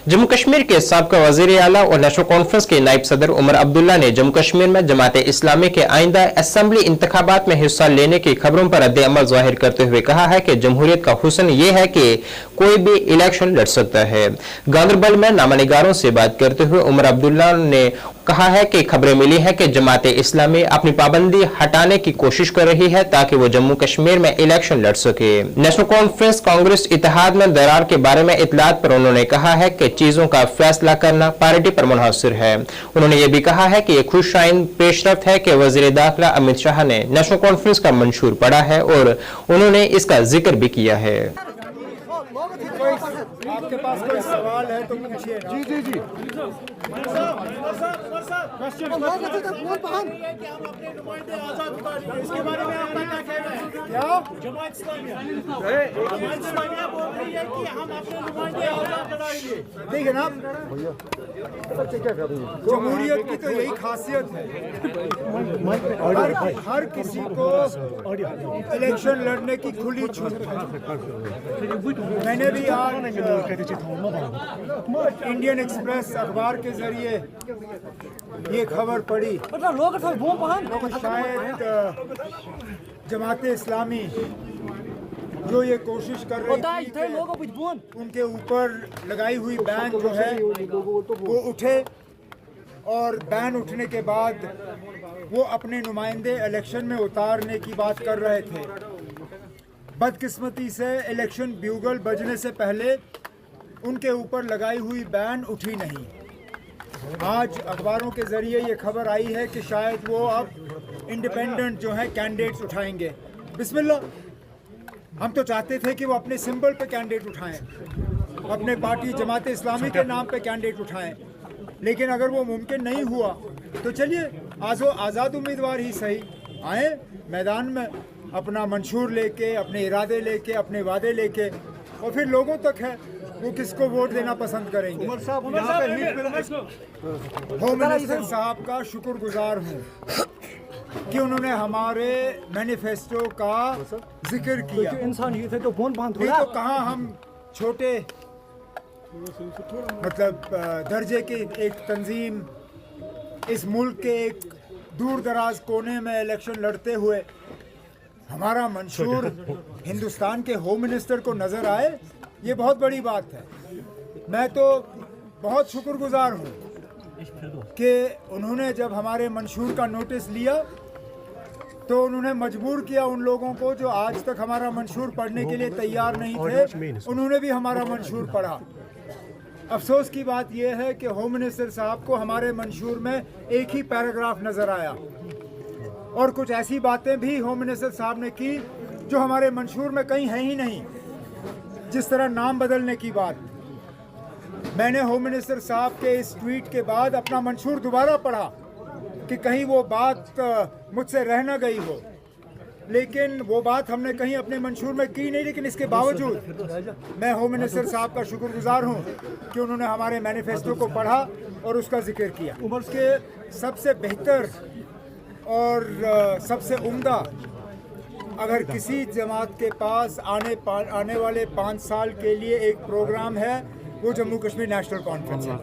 जम्मू कश्मीर के साबका वजीर आला और नेशनल कॉन्फ्रेंस के नायब सदर उमर अब्दुल्ला ने जम्मू कश्मीर में जमाते इस्लामी के आइंदा असेंबली इंतखाबात में हिस्सा लेने की खबरों पर रद्द अमल जाहिर करते हुए कहा है कि जमहूरियत का हुस्न ये है कि कोई भी इलेक्शन लड़ सकता है। गांदरबल में नामानिगारों से बात करते हुए उमर अब्दुल्ला ने कहा है कि खबरें मिली है कि जमाते इस्लामी अपनी पाबंदी हटाने की कोशिश कर रही है ताकि वो जम्मू कश्मीर में इलेक्शन लड़ सके। नेशनल कॉन्फ्रेंस कांग्रेस इत्तेहाद में दरार के बारे में इतलात पर उन्होंने कहा है कि चीजों का फैसला करना पार्टी पर मुनहसर है। उन्होंने ये भी कहा है कि यह खुशाइन पेशरफ्त है कि वजीर दाखिला अमित शाह ने नेशनल कॉन्फ्रेंस का मंशूर पढ़ा है और उन्होंने इसका जिक्र भी किया है। आपके पास कोई सवाल है तो पूछिए। जी जी जी इसके बारे में आपका क्या कहना है? क्या जमात इस्लामिया बोल रही है कि हम अपने नुमाइंदे आजाद कराएंगे। देखिए ना, जमहूरियत की तो यही खासियत है, हर किसी को इलेक्शन लड़ने की खुली छूट है। मैंने भी आज इंडियन एक्सप्रेस अखबार के जरिए ये खबर पढ़ी कि शायद जमाते इस्लामी जो ये कोशिश कर रही थी उनके ऊपर लगाई हुई बैन जो है वो उठे, और बैन उठने के बाद वो अपने नुमाइंदे इलेक्शन में उतारने की बात कर रहे थे। बदकिस्मती से इलेक्शन ब्यूगल बजने से पहले उनके ऊपर लगाई हुई बैन उठी नहीं। आज अखबारों के जरिए ये खबर आई है कि शायद वो अब इंडिपेंडेंट जो हैं कैंडिडेट्स उठाएंगे। बिस्मिल्लाह, हम तो चाहते थे कि वो अपने सिंबल पे कैंडिडेट उठाएं, अपने पार्टी जमात इस्लामी के नाम पे कैंडिडेट उठाएं, लेकिन अगर वो मुमकिन नहीं हुआ तो चलिए आज़ाद उम्मीदवार ही सही आए मैदान में, अपना मंशूर लेके, अपने इरादे लेके, अपने वादे लेके, और फिर लोगों तक है वो किसको वोट देना पसंद करेंगे। होम मिनिस्टर साहब का शुक्रगुजार हूँ कि उन्होंने हमारे मैनिफेस्टो का जिक्र किया। नहीं तो कहाँ हम छोटे मतलब दर्जे की एक तंजीम इस मुल्क के एक दूर दराज कोने में इलेक्शन लड़ते हुए हमारा मंशूर हिंदुस्तान के होम मिनिस्टर को नजर आए, ये बहुत बड़ी बात है। मैं तो बहुत शुक्रगुजार हूँ कि उन्होंने जब हमारे मंशूर का नोटिस लिया तो उन्होंने मजबूर किया उन लोगों को जो आज तक हमारा मंशूर पढ़ने के लिए तैयार नहीं थे, उन्होंने भी हमारा मंशूर पढ़ा। अफसोस की बात यह है कि होम मिनिस्टर साहब को हमारे मंशूर में एक ही पैराग्राफ नजर आया, और कुछ ऐसी बातें भी होम मिनिस्टर साहब ने की जो हमारे मंशूर में कहीं है ही नहीं, जिस तरह नाम बदलने की बात। मैंने होम मिनिस्टर साहब के इस ट्वीट के बाद अपना मंशूर दोबारा पढ़ा कि कहीं वो बात मुझसे रह न गई हो, लेकिन वो बात हमने कहीं अपने मंशूर में की नहीं। लेकिन इसके बावजूद मैं होम मिनिस्टर साहब का शुक्रगुजार हूँ कि उन्होंने हमारे मैनिफेस्टो को पढ़ा और उसका जिक्र किया। उम्र के सबसे बेहतर और सबसे उम्दा अगर किसी जमात के पास आने वाले 5 साल के लिए एक प्रोग्राम है, वो जम्मू कश्मीर नेशनल कॉन्फ्रेंस है।